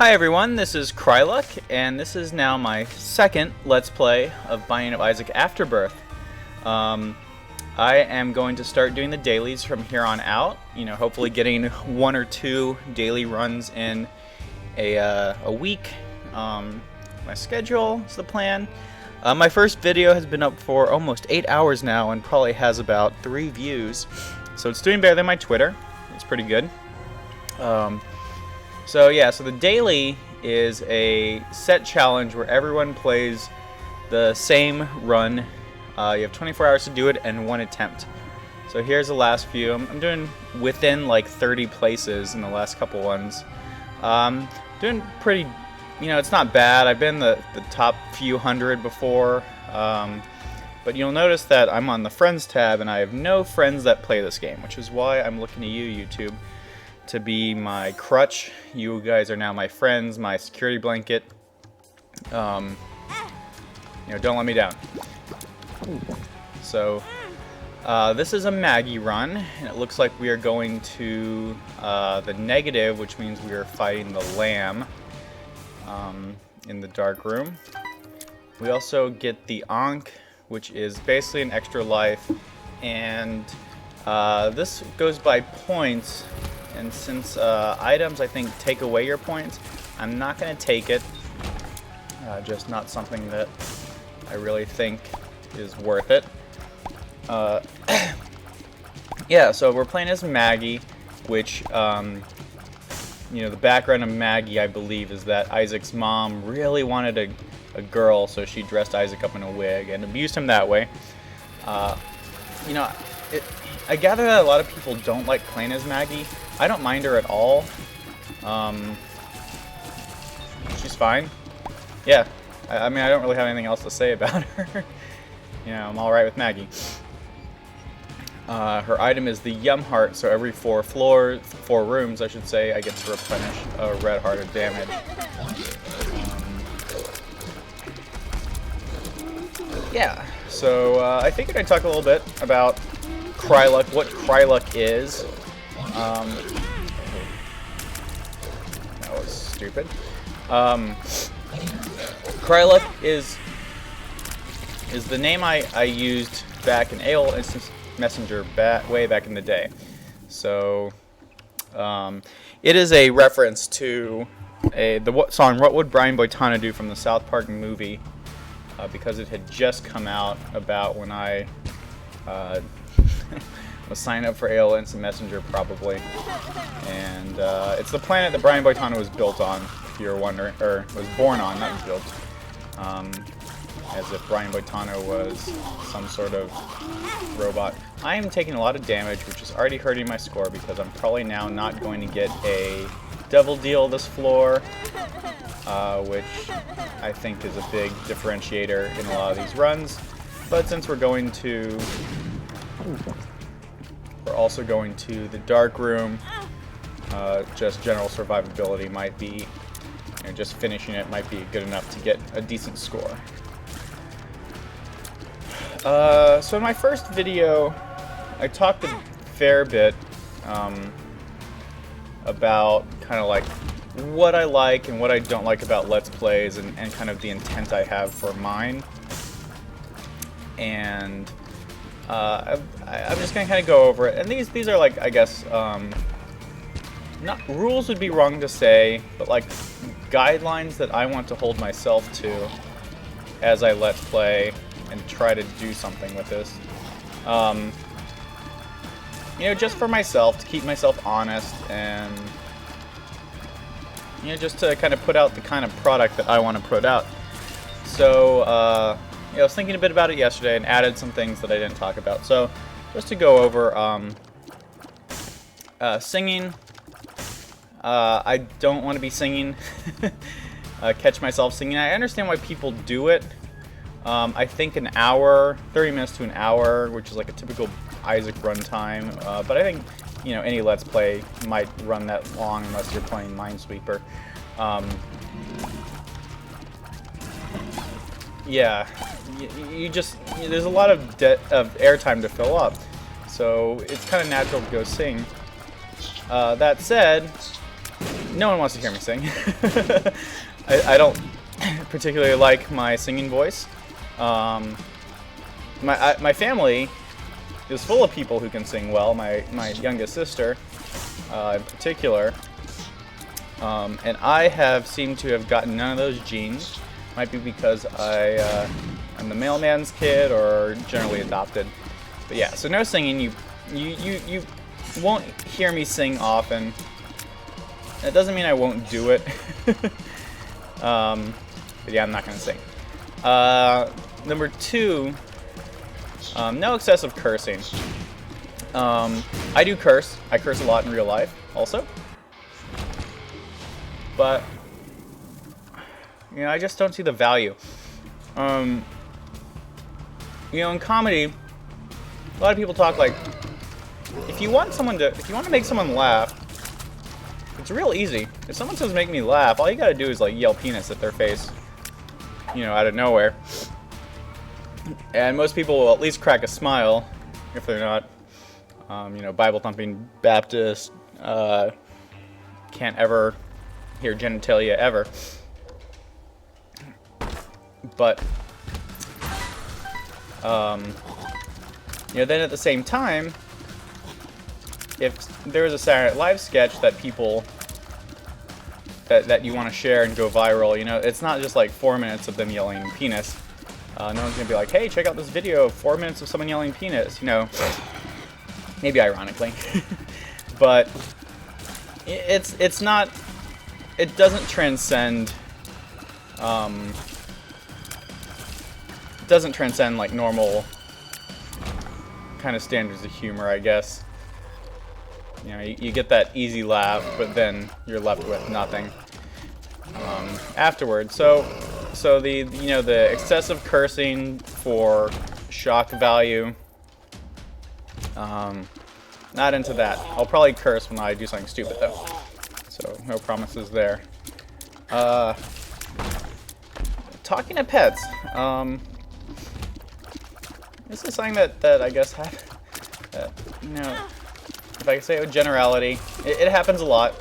Hi everyone, this is Kryluck, and this is now my second Let's Play of Binding of Isaac Afterbirth. I am going to start doing the dailies from here on out, hopefully getting 1 or 2 daily runs in a week. My schedule is the plan. My first video has been up for almost 8 hours now and probably has about 3 views, so it's doing better than my Twitter. It's pretty good. So the daily is a set challenge where everyone plays the same run. You have 24 hours to do it and 1 attempt. So here's the last few. I'm doing within like 30 places in the last couple ones. Doing pretty, it's not bad. I've been the top few hundred before. But you'll notice that I'm on the friends tab and I have no friends that play this game, which is why I'm looking to you, YouTube, to be my crutch. You guys are now my friends, my security blanket. Don't let me down. So this is a Maggie run, and it looks like we are going to the negative, which means we are fighting the lamb in the dark room. We also get the Ankh, which is basically an extra life, and this goes by points. And since items, I think, take away your points, I'm not going to take it. Just not something that I really think is worth it. So we're playing as Maggie, which, the background of Maggie, I believe, is that Isaac's mom really wanted a girl, so she dressed Isaac up in a wig and abused him that way. I gather that a lot of people don't like playing as Maggie. I don't mind her at all. She's fine. Yeah, I mean, I don't really have anything else to say about her. I'm alright with Maggie. Her item is the Yum Heart, so every 4 rooms, I should say, I get to replenish a red heart of damage. So I figured I'd talk a little bit about Kryluck, what Kryluck is. That was stupid. Kryluck is the name I used back in AOL Instant Messenger way back in the day. So it is a reference to the song "What Would Brian Boitano Do" from the South Park movie, because it had just come out about when I was signed up for AOL Instant Messenger, probably, and it's the planet that Brian Boitano was built on, if you're wondering, or was born on, not built, as if Brian Boitano was some sort of robot. I am taking a lot of damage, which is already hurting my score, because I'm probably now not going to get a double deal this floor, which I think is a big differentiator in a lot of these runs. But since we're also going to the dark room, just general survivability might be, just finishing it might be good enough to get a decent score. So in my first video, I talked a fair bit about kind of like what I like and what I don't like about Let's Plays, and kind of the intent I have for mine. And I'm just going to kind of go over it. And these are like, I guess, not rules would be wrong to say, but like guidelines that I want to hold myself to as I Let's Play and try to do something with this. Just for myself, to keep myself honest, and just to kind of put out the kind of product that I want to put out. So I was thinking a bit about it yesterday and added some things that I didn't talk about. So just to go over singing, I don't want to be singing, catch myself singing. I understand why people do it. I think an hour, 30 minutes to an hour, which is like a typical Isaac runtime, but I think any Let's Play might run that long unless you're playing Minesweeper. There's a lot of airtime to fill up, so it's kind of natural to go sing. That said, no one wants to hear me sing. I don't particularly like my singing voice. My family is full of people who can sing well. My youngest sister, in particular, and I have seemed to have gotten none of those genes. Might be because I'm the mailman's kid or generally adopted. But yeah, so no singing. You won't hear me sing often. That doesn't mean I won't do it. But yeah, I'm not gonna sing. Number 2, no excessive cursing. I do curse. I curse a lot in real life, also. But I just don't see the value. In comedy, a lot of people talk like, if you want to make someone laugh, it's real easy. If someone says make me laugh, all you gotta do is like yell penis at their face, out of nowhere. And most people will at least crack a smile if they're not, Bible thumping Baptist, can't ever hear genitalia ever. But, then at the same time, if there is a Saturday Night Live sketch that people that you want to share and go viral, it's not just like 4 minutes of them yelling penis. No one's gonna be like, hey, check out this video of 4 minutes of someone yelling penis. Maybe ironically, but it's not. It doesn't transcend. Doesn't transcend like normal kind of standards of humor, I guess. You get that easy laugh, but then you're left with nothing afterwards. So the excessive cursing for shock value, not into that. I'll probably curse when I do something stupid though, so no promises there. Talking to pets, this is something that I guess if I can say a generality, it happens a lot.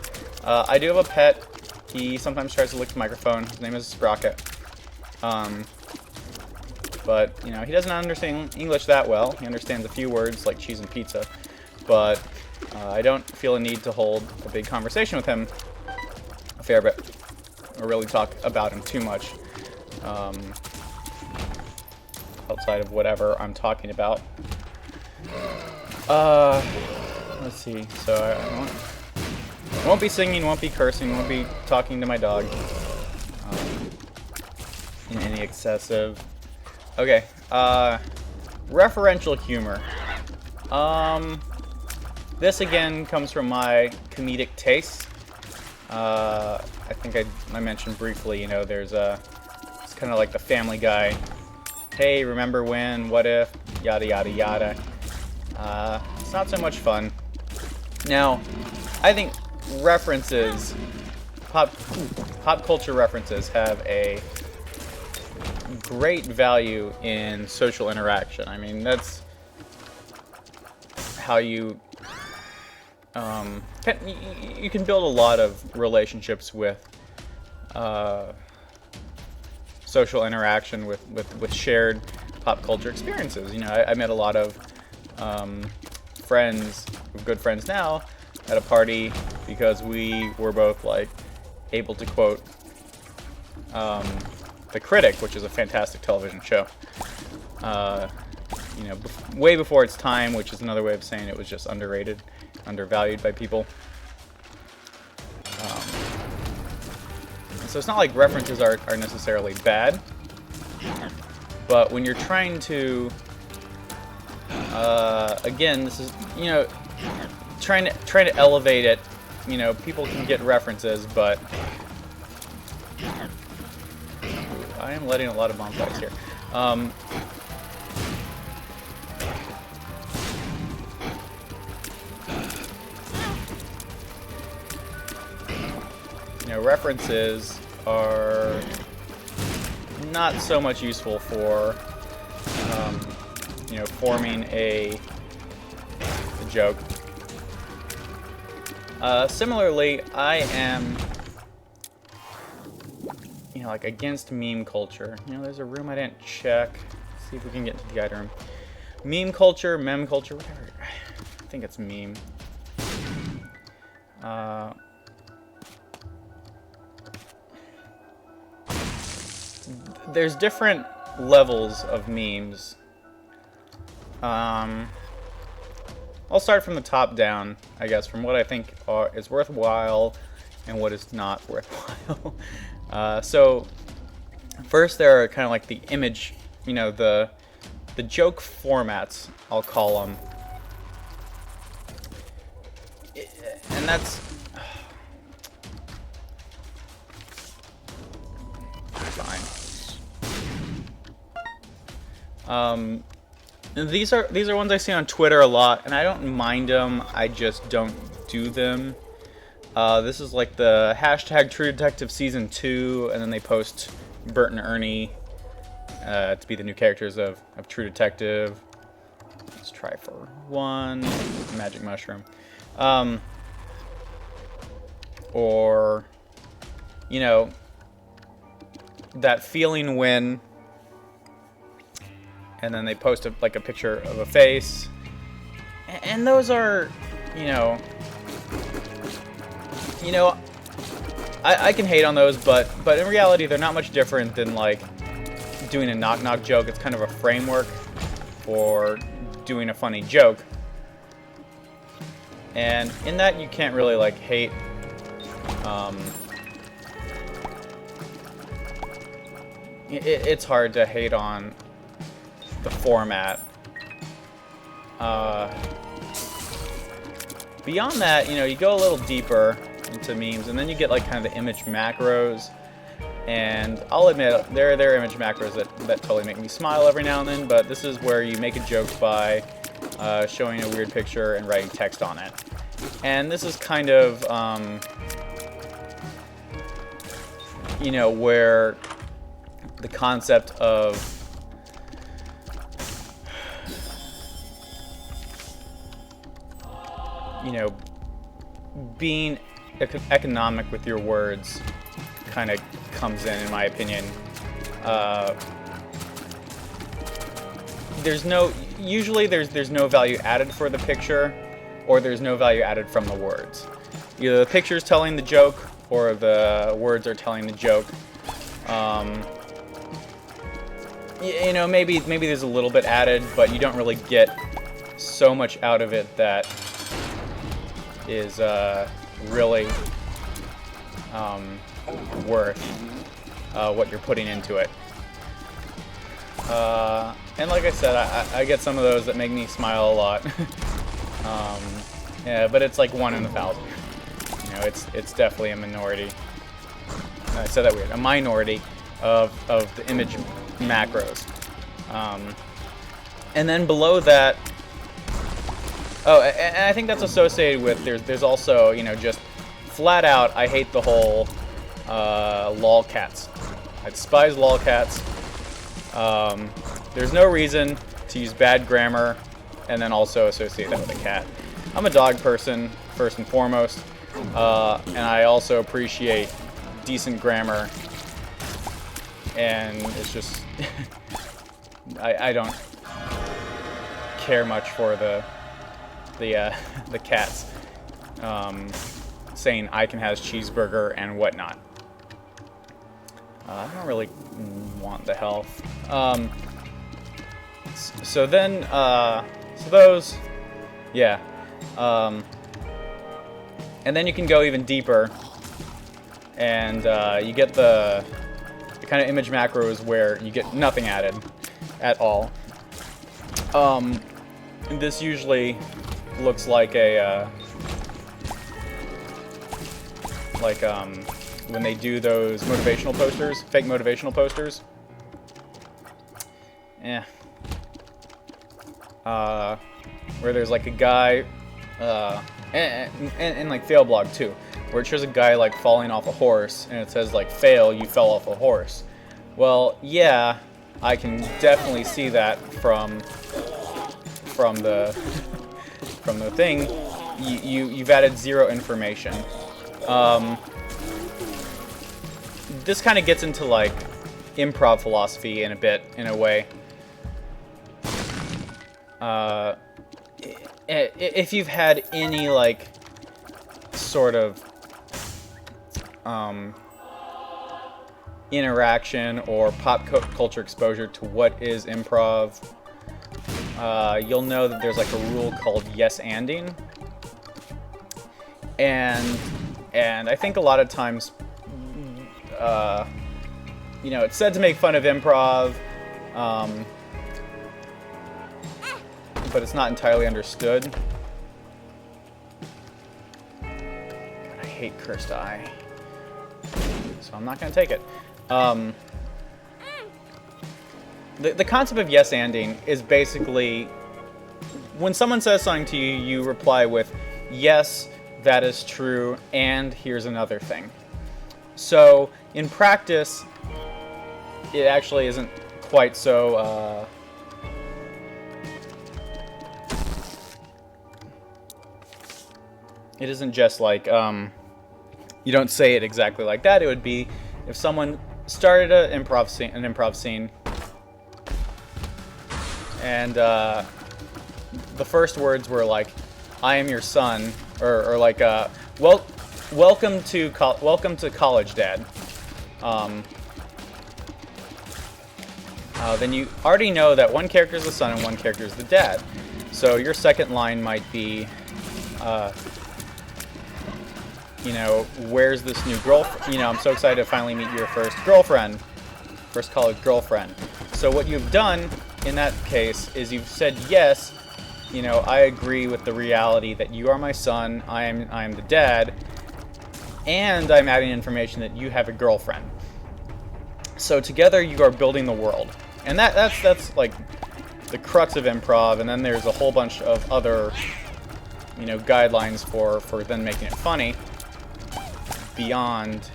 I do have a pet. He sometimes tries to lick the microphone. His name is Sprocket. But, he doesn't understand English that well. He understands a few words like cheese and pizza. But I don't feel a need to hold a big conversation with him a fair bit, or really talk about him too much outside of whatever I'm talking about. Let's see. So I won't be singing, won't be cursing, won't be talking to my dog in any excessive. Okay. Referential humor. This again comes from my comedic tastes. I think I mentioned briefly. There's it's kind of like the Family Guy. Hey, remember when? What if? Yada yada yada. It's not so much fun. Now, I think references, pop culture references, have a great value in social interaction. I mean, that's how you can build a lot of relationships with social interaction with shared pop culture experiences. I met a lot of friends, good friends now, at a party because we were both able to quote The Critic, which is a fantastic television show. Way before its time, which is another way of saying it was just underrated, undervalued by people. So it's not like references are necessarily bad, but when you're trying to, again, this is, trying to elevate it, people can get references, but I am letting a lot of bonfires here. References are not so much useful for, forming a joke. Similarly, I am, you know, like against meme culture. You know, there's a room I didn't check. See if we can get into the guide room. Meme culture, mem culture, whatever. I think it's meme. There's different levels of memes. I'll start from the top down, I guess, from what I think is worthwhile and what is not worthwhile. So first there are kind of like the image, you know, the joke formats, I'll call them. And that's fine. These are ones I see on Twitter a lot, and I don't mind them. I just don't do them. This is like the hashtag True Detective Season 2, and then they post Bert and Ernie to be the new characters of True Detective. Let's try for one. Magic Mushroom. Or, you know, that feeling when, and then they post a picture of a face, and those are, you know, I can hate on those, but in reality they're not much different than like doing a knock-knock joke. It's kind of a framework for doing a funny joke, and in that you can't really like hate. It's hard to hate on the format. Beyond that, you know, you go a little deeper into memes, and then you get like kind of the image macros. And I'll admit, there are image macros that totally make me smile every now and then, but this is where you make a joke by showing a weird picture and writing text on it. And this is kind of, you know, where the concept of you know, being economic with your words kind of comes in my opinion. Usually there's no value added for the picture, or there's no value added from the words. Either the picture's telling the joke, or the words are telling the joke. You know, maybe there's a little bit added, but you don't really get so much out of it that is really worth what you're putting into it. And like I said, I get some of those that make me smile a lot. Yeah, but it's like 1 in 1,000. You know, it's definitely a minority. I said that weird. A minority of the image macros. And then below that, oh, and I think that's associated with there's also, you know, just flat out I hate the whole lolcats. I despise lolcats. There's no reason to use bad grammar and then also associate that with a cat. I'm a dog person first and foremost, and I also appreciate decent grammar. And it's just I don't care much for the cats saying Icon has cheeseburger and whatnot. I don't really want the health. So then, so those, yeah. And then you can go even deeper, and you get the kind of image macros where you get nothing added at all. This usually looks like a when they do those motivational posters, fake motivational posters. Yeah. Where there's like a guy, and like fail blog too, where it shows a guy like falling off a horse, and it says like, fail, you fell off a horse. Well, yeah, I can definitely see that from the thing, you've added 0 information. This kind of gets into like improv philosophy in a way. If you've had any like sort of interaction or pop culture exposure to what is improv, you'll know that there's like a rule called yes-anding, and I think a lot of times, you know, it's said to make fun of improv, but it's not entirely understood. God, I hate cursed eye, so I'm not gonna take it. The concept of yes-anding is basically when someone says something to you, you reply with, yes, that is true, and here's another thing. So in practice, it actually isn't quite so it isn't just like you don't say it exactly like that. It would be if someone started an improv scene, and the first words were like, "I am your son," or like, "Well, welcome to college, Dad." Then you already know that one character is the son and one character is the dad. So your second line might be, you know, where's this new girlfriend? You know, I'm so excited to finally meet your first college girlfriend. So what you've done in that case is you've said, yes, you know, I agree with the reality that you are my son, I am the dad, and I'm adding information that you have a girlfriend. So together you are building the world. And that's like the crux of improv, and then there's a whole bunch of other, you know, guidelines for then making it funny beyond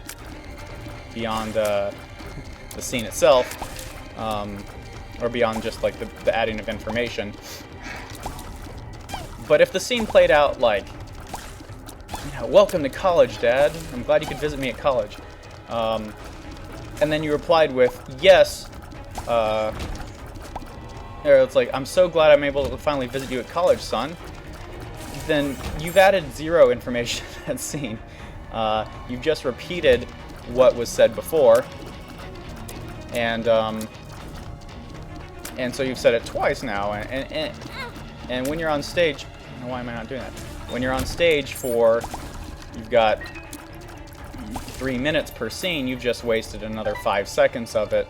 the scene itself, or beyond just like the adding of information. But if the scene played out like, you know, welcome to college, Dad, I'm glad you could visit me at college, and then you replied with, yes, or it's like, I'm so glad I'm able to finally visit you at college, son, then you've added 0 information to that scene. You've just repeated what was said before, and so you've said it twice now, and when you're on stage, why am I not doing that? When you're on stage you've got 3 minutes per scene, you've just wasted another 5 seconds of it,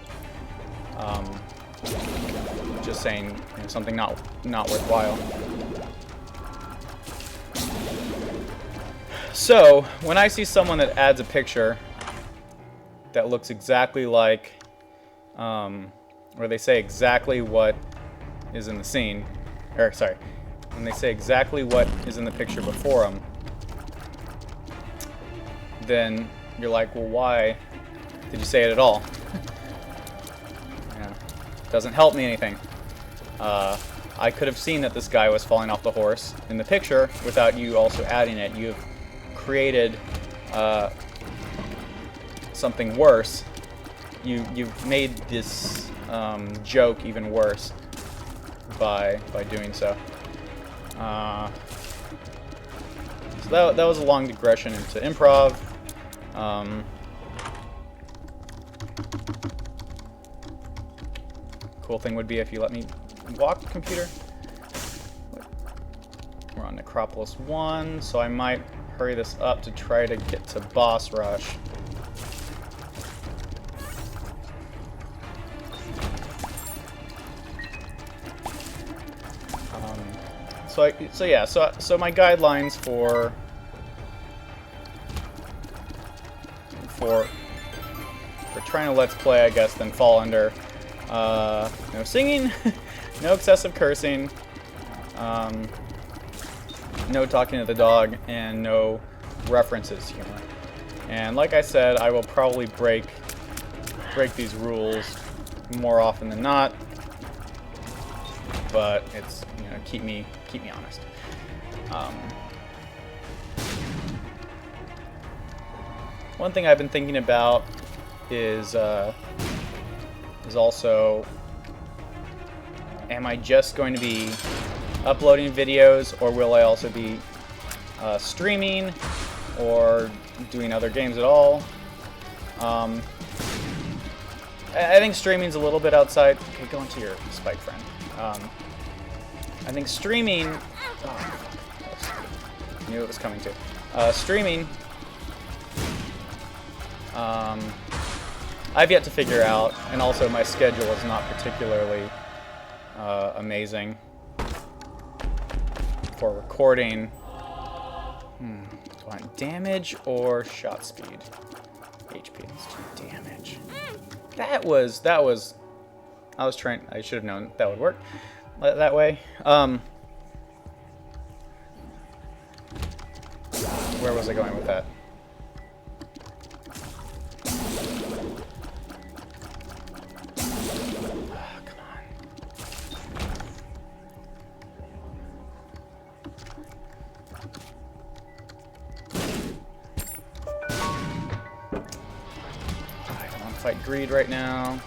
just saying, you know, something not worthwhile. So when I see someone that adds a picture that looks exactly like, or they say exactly what is in the scene, or sorry, when they say exactly what is in the picture before them, then you're like, well, why did you say it at all? Yeah, doesn't help me anything. I could have seen that this guy was falling off the horse in the picture without you also adding it. You've created something worse. You've made this joke even worse by doing so. So that was a long digression into improv. Cool thing would be if you let me walk, computer. We're on Necropolis 1, so I might hurry this up to try to get to boss rush. So my guidelines for trying to let's play, I guess, then fall under no singing, no excessive cursing, no talking to the dog, and no references humor. And like I said, I will probably break these rules more often than not, but it's, you know, keep me honest. One thing I've been thinking about is also, am I just going to be uploading videos, or will I also be streaming or doing other games at all? I think streaming's a little bit outside. Okay, go into your spike friend. I think streaming... Oh, I knew it was coming too. Streaming... I've yet to figure out, and also my schedule is not particularly amazing for recording. Do I want damage or shot speed? HP, let's do damage. I was trying, I should have known that would work that way. Where was I going with that? Fight greed right now.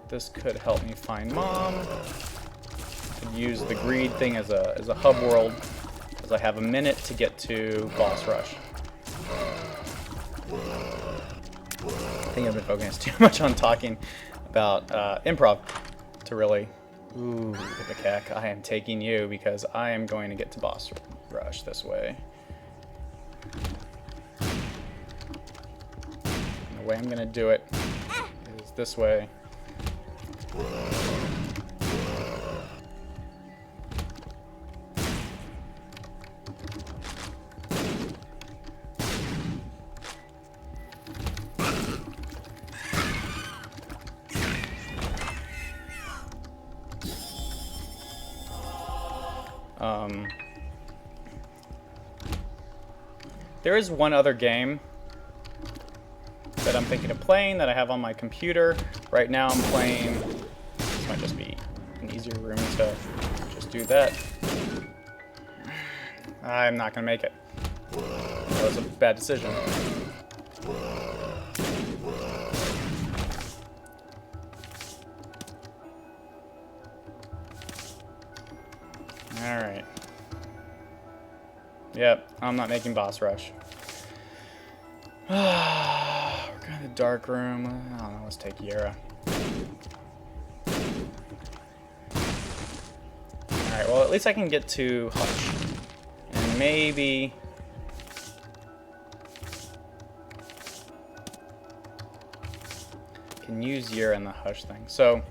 This could help me find mom. Could use the greed thing as a hub world, as I have a minute to get to boss rush. I think I've been focusing too much on talking about improv to really... Ooh, look at the cack. I am taking you because I am going to get to boss rush this way. And the way I'm going to do it is this way. There is one other game that I'm thinking of playing that I have on my computer. Right now I'm playing, this might just be an easier room to just do that. I'm not going to make it. That was a bad decision. Alright. Yep, I'm not making boss rush. We're going to the dark room. I don't know, let's take Yera. Alright, well at least I can get to Hush. And maybe... can use Yera in the Hush thing. So...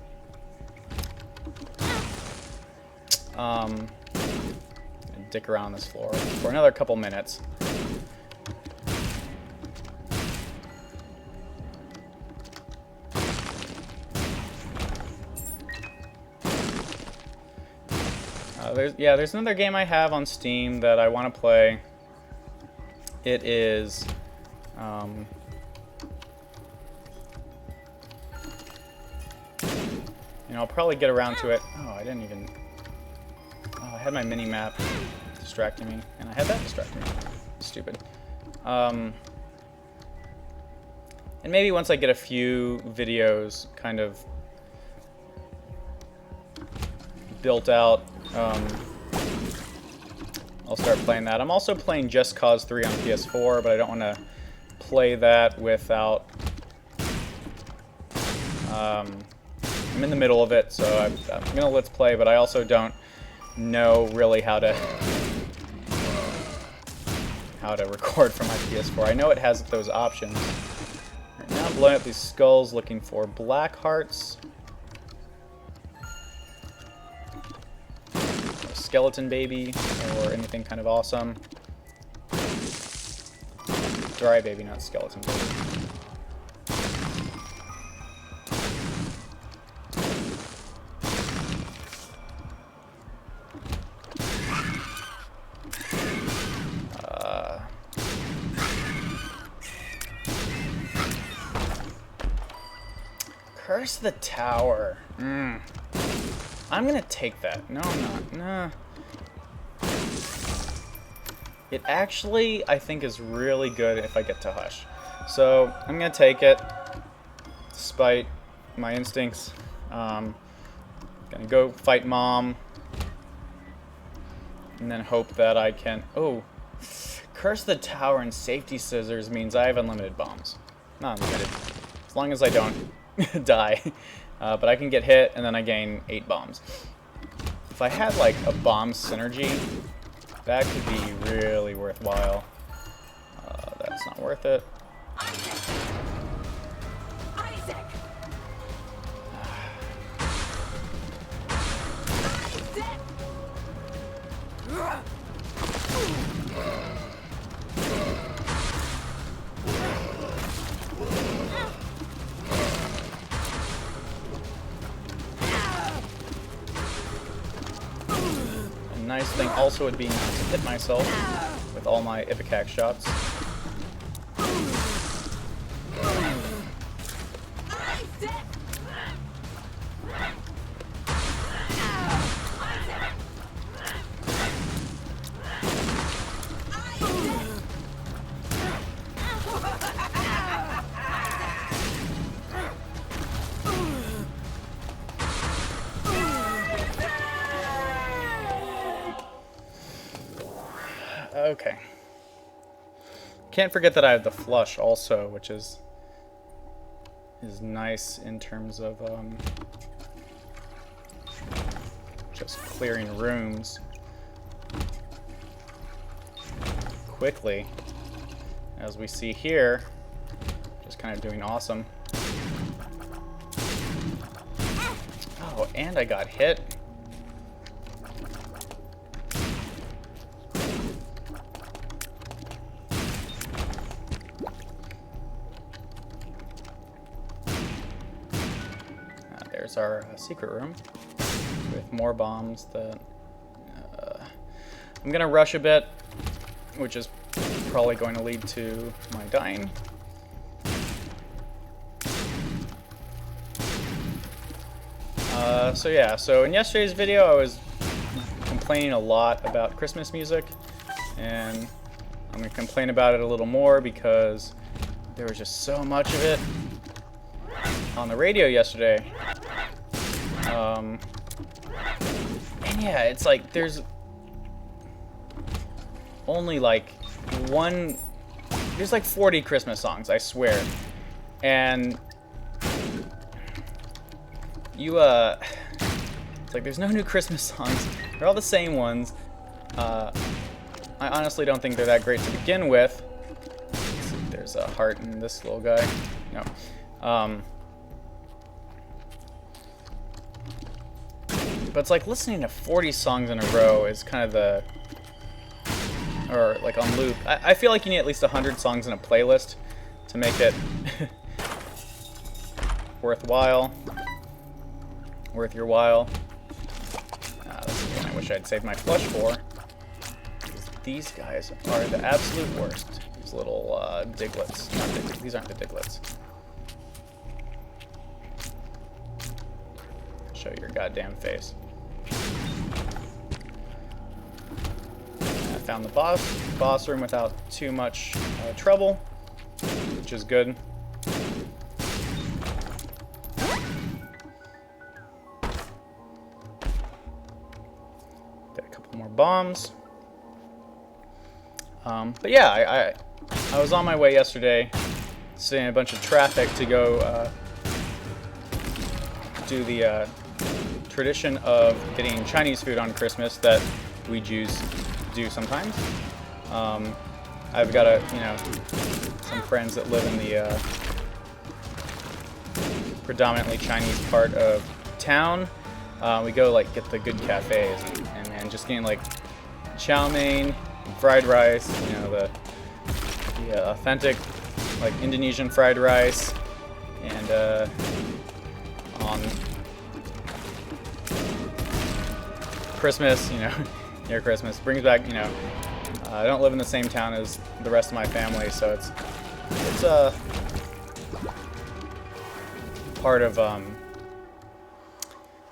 dick around this floor for another couple minutes. There's another game I have on Steam that I want to play. It is and I'll probably get around to it. Oh, I didn't even... Oh, I had my mini-map distracting me, and I had that distracting me. Stupid. And maybe once I get a few videos kind of built out, I'll start playing that. I'm also playing Just Cause 3 on PS4, but I don't want to play that without... I'm in the middle of it, so I'm going to let's play, but I also don't know really how to record from my PS4. I know it has those options. Right now I'm blowing up these skulls looking for black hearts. A skeleton baby or anything kind of awesome. Dry baby, not skeleton baby. Curse the tower. I'm gonna take that. No, I'm not. Nah. It actually, I think, is really good if I get to Hush. So, I'm gonna take it, despite my instincts. Gonna go fight Mom, and then hope that I can... Oh, Curse the Tower and Safety Scissors means I have unlimited bombs. Not unlimited, as long as I don't die. But I can get hit, and then I gain 8 bombs. If I had, like, a bomb synergy, that could be really worthwhile. That's not worth it. Nice thing also would be not to hit myself with all my Ipecac shots. Okay. Can't forget that I have the flush also, which is nice in terms of just clearing rooms quickly, as we see here. Just kind of doing awesome. Oh, and I got hit. There's our secret room with more bombs that I'm gonna rush a bit, which is probably going to lead to my dying. So yeah, so in yesterday's video I was complaining a lot about Christmas music, and I'm gonna complain about it a little more because there was just so much of it on the radio yesterday. And yeah, it's like there's only like there's like 40 Christmas songs, I swear. And it's like there's no new Christmas songs. They're all the same ones. I honestly don't think they're that great to begin with. Let's see, there's a heart in this little guy. No. But it's like listening to 40 songs in a row is kind of or like on loop. I feel like you need at least 100 songs in a playlist to make it worthwhile. Worth your while. This is one I wish I'd saved my flush for. These guys are the absolute worst. These little diglets. Not diglets. These aren't the diglets. Show your goddamn face. I found the boss room without too much trouble, which is good. Got a couple more bombs. But yeah, I was on my way yesterday, sitting in a bunch of traffic to go do the tradition of getting Chinese food on Christmas that we Jews do sometimes. I've got some friends that live in the predominantly Chinese part of town. We go like get the good cafes and man, just getting like chow mein, fried rice, the authentic like Indonesian fried rice, and on Christmas, near Christmas, brings back, I don't live in the same town as the rest of my family, so it's part of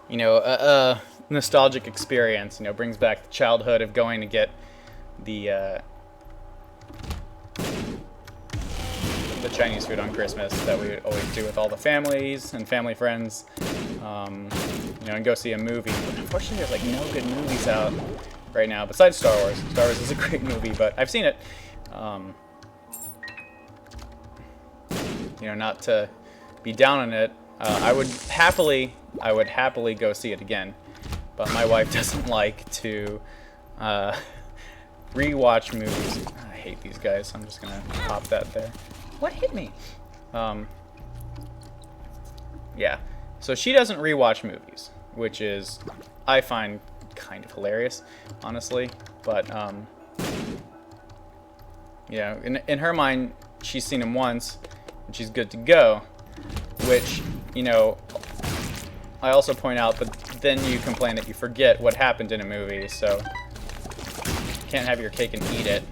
you know, a nostalgic experience. You know, brings back the childhood of going to get the Chinese food on Christmas that we would always do with all the families and family friends. You know, and go see a movie. But unfortunately, there's like no good movies out right now besides Star Wars. Star Wars is a great movie, but I've seen it. You know, not to be down on it. I would happily go see it again, but my wife doesn't like to rewatch movies. I hate these guys, so I'm just gonna pop that there. What hit me? Yeah. So she doesn't rewatch movies, which is, I find, kind of hilarious, honestly. But you know, in her mind, she's seen them once, and she's good to go. Which, you know, I also point out, but then you complain that you forget what happened in a movie, so you can't have your cake and eat it.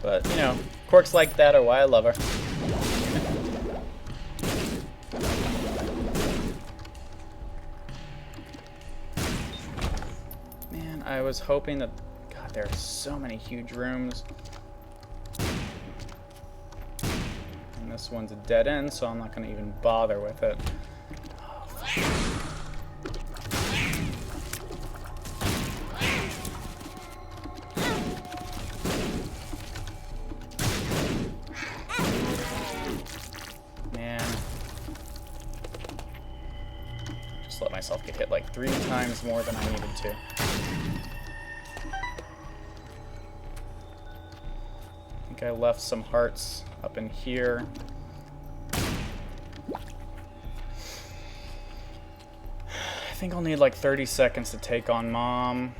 But, you know, quirks like that are why I love her. Man, I was hoping that... God, there are so many huge rooms. And this one's a dead end, so I'm not going to even bother with it. Let myself get hit like 3 times more than I needed to. I think I left some hearts up in here. I think I'll need like 30 seconds to take on Mom.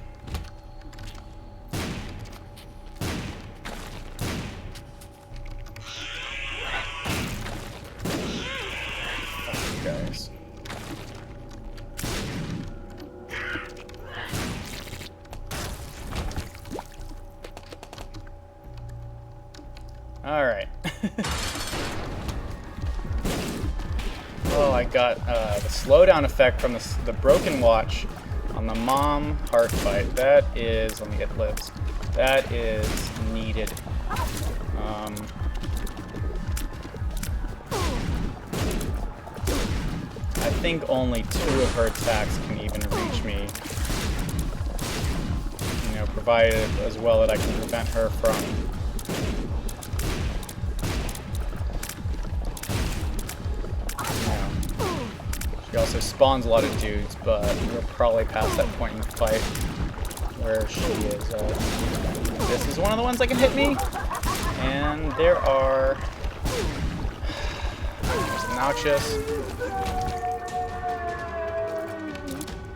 Oh, guys. Alright. Oh, I got the slowdown effect from the broken watch on the Mom heart fight. That is, let me get lives. That is needed. I think only 2 of her attacks can even reach me. You know, provided as well that I can prevent her from... She also spawns a lot of dudes, but we're probably past that point in the fight where she is. This is one of the ones that can hit me, and there are... It's obnoxious.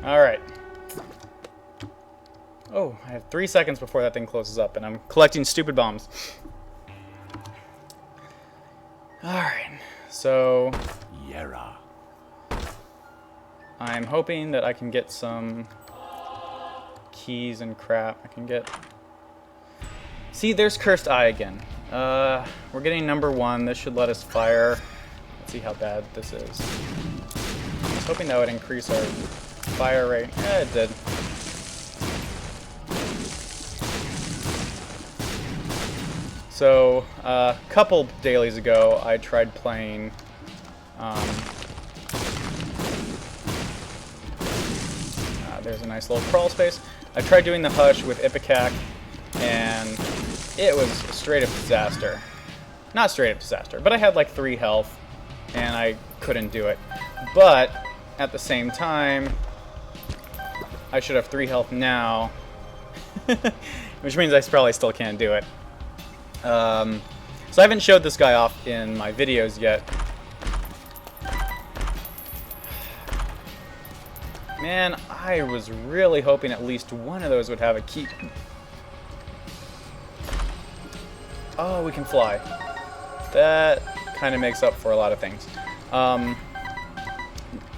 Alright. Oh, I have 3 seconds before that thing closes up, and I'm collecting stupid bombs. Alright, so... Yera. I'm hoping that I can get some keys and crap. I can get... See, there's Cursed Eye again. We're getting number 1. This should let us fire. Let's see how bad this is. I was hoping that would increase our fire rate. Yeah, it did. So, a couple dailies ago, I tried playing... there's a nice little crawl space. I tried doing the Hush with Ipecac, and it was a straight up disaster. Not straight up disaster, but I had like 3 health, and I couldn't do it. But, at the same time, I should have 3 health now, which means I probably still can't do it. So I haven't showed this guy off in my videos yet. Man, I was really hoping at least one of those would have a key. Oh, we can fly. That kind of makes up for a lot of things.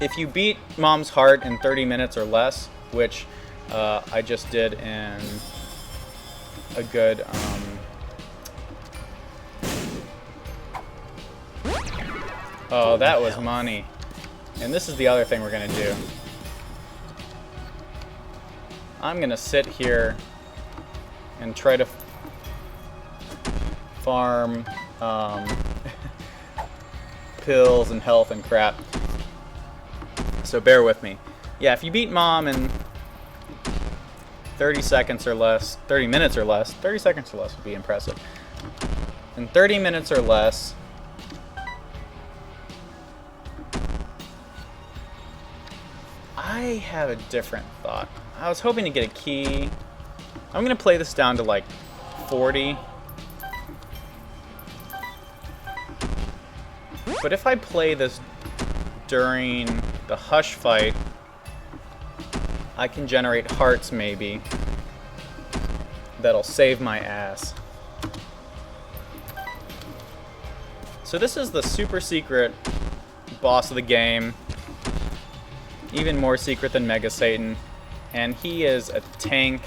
If you beat Mom's heart in 30 minutes or less, which I just did in a good oh, that was money. And this is the other thing we're gonna do. I'm gonna sit here and try to farm pills and health and crap. So bear with me. Yeah, if you beat Mom in 30 seconds or less, 30 minutes or less, 30 seconds or less would be impressive. In 30 minutes or less, I have a different thought. I was hoping to get a key. I'm gonna play this down to like 40. But if I play this during the Hush fight, I can generate hearts maybe. That'll save my ass. So this is the super secret boss of the game. Even more secret than Mega Satan. And he is a tank.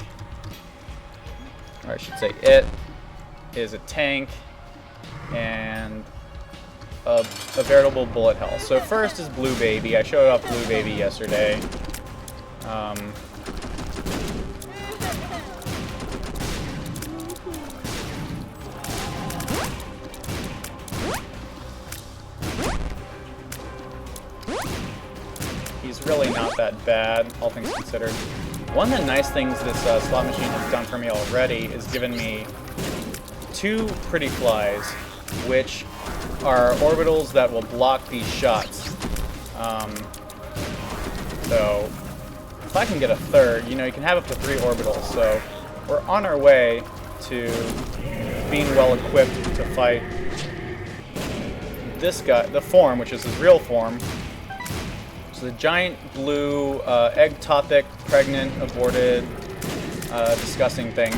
Or I should say it is a tank. And a veritable bullet hell. So first is Blue Baby. I showed off Blue Baby yesterday. He's really not that bad, all things considered. One of the nice things this slot machine has done for me already is given me 2 pretty flies, which are orbitals that will block these shots. So if I can get a third, you know, you can have up to 3 orbitals. So we're on our way to being well equipped to fight this guy, the form, which is his real form. So the giant blue, ectopic, pregnant, aborted, disgusting thing.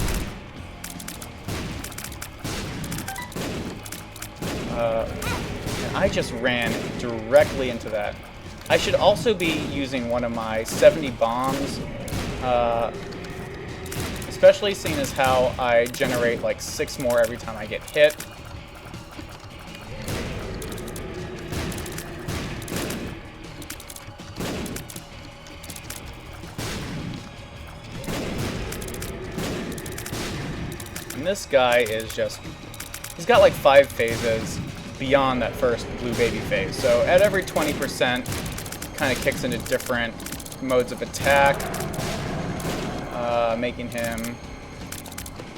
And I just ran directly into that. I should also be using one of my 70 bombs, especially seeing as how I generate like 6 more every time I get hit. And this guy is just, he's got like 5 phases beyond that first Blue Baby phase. So at every 20%, kind of kicks into different modes of attack, making him.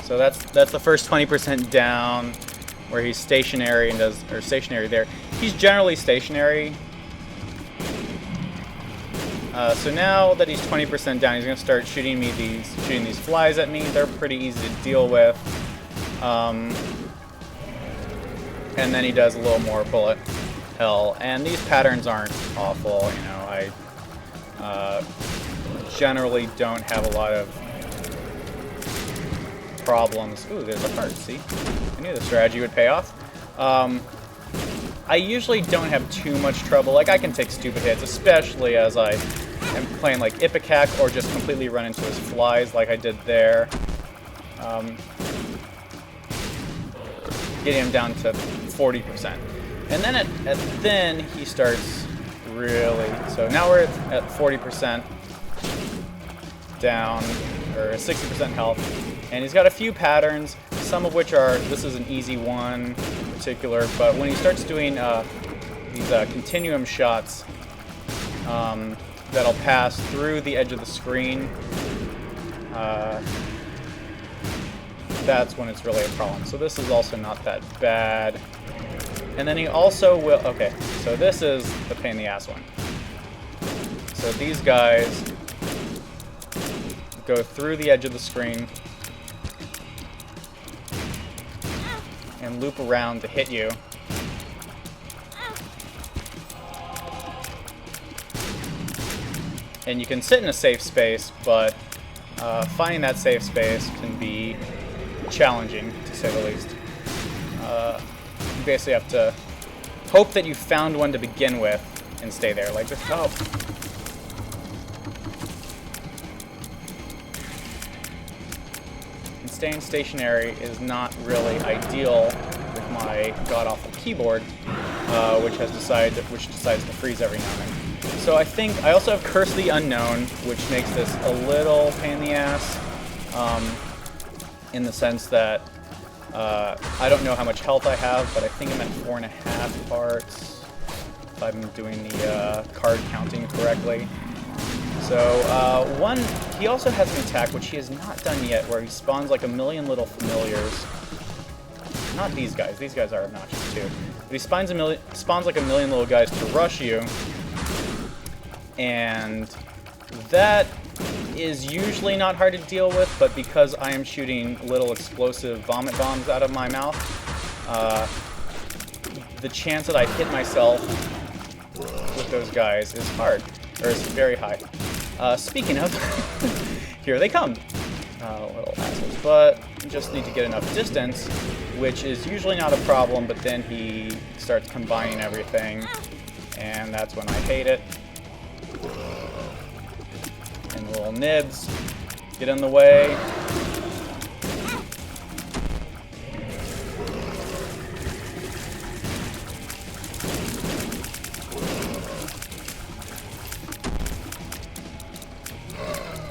So that's the first 20% down, where he's stationary and does, or stationary there. He's generally stationary. So now that he's 20% down, he's gonna start shooting these flies at me. They're pretty easy to deal with. And then he does a little more bullet hell. And these patterns aren't awful, you know. I generally don't have a lot of problems. Ooh, there's a heart, see? I knew the strategy would pay off. I usually don't have too much trouble. Like, I can take stupid hits, especially as I am playing like Ipecac, or just completely run into his flies like I did there. Getting him down to 40%. And then then he starts really, so now we're at 40% down, or 60% health. And he's got a few patterns, some of which are, this is an easy one in particular, but when he starts doing these continuum shots that'll pass through the edge of the screen, that's when it's really a problem. So this is also not that bad. And then he also will, okay, so this is the pain in the ass one. So these guys go through the edge of the screen and loop around to hit you. And you can sit in a safe space, but finding that safe space can be challenging, to say the least. You basically have to hope that you found one to begin with and stay there. Like, just, oh. staying stationary is not really ideal with my god-awful keyboard, which decides to freeze every now and then. So I think I also have Curse the Unknown, which makes this a little pain in the ass, in the sense that I don't know how much health I have, but I think I'm at 4.5 hearts, if I'm doing the card counting correctly. So, he also has an attack, which he has not done yet, where he spawns like a million little familiars. Not these guys. These guys are obnoxious too. But he spawns like a million little guys to rush you. And that is usually not hard to deal with, but because I am shooting little explosive vomit bombs out of my mouth, the chance that I hit myself with those guys is hard, or is very high. Speaking of, here they come, little assholes, but just need to get enough distance, which is usually not a problem, but then he starts combining everything, and that's when I hate it. And the little nibs get in the way.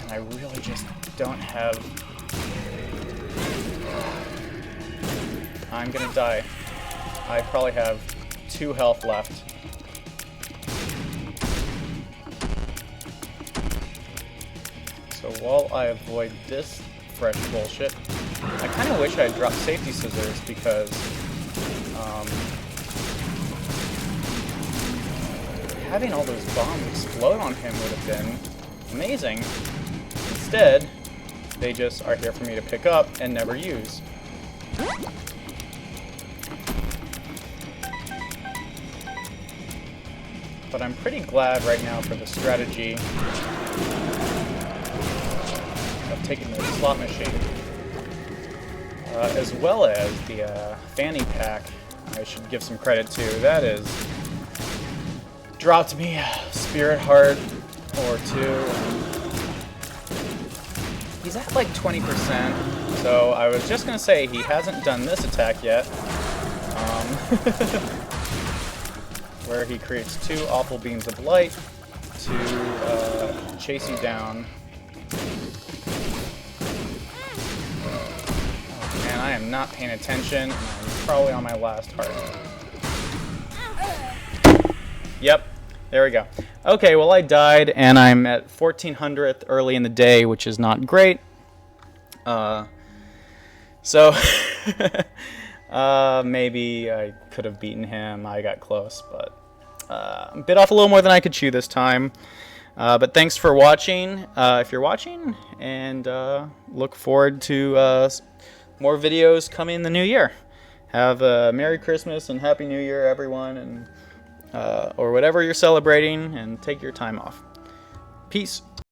And I really just don't have... I'm gonna die. I probably have 2 health left. So while I avoid this fresh bullshit, I kind of wish I had dropped safety scissors, because having all those bombs explode on him would have been amazing. Instead, they just are here for me to pick up and never use. But I'm pretty glad right now for the strategy of taking the slot machine, as well as the fanny pack. I should give some credit to. That is dropped me a spirit heart or 2. He's at like 20%, so I was just gonna say he hasn't done this attack yet, where he creates 2 awful beams of light to chase you down. Oh man, I am not paying attention, and I'm probably on my last heart. Yep, there we go. Okay, well I died, and I'm at 1400th early in the day, which is not great. So maybe I could have beaten him. I got close, but bit off a little more than I could chew this time. But thanks for watching, if you're watching, and look forward to more videos coming in the new year. Have a Merry Christmas and Happy New Year, everyone, and or whatever you're celebrating, and take your time off. Peace.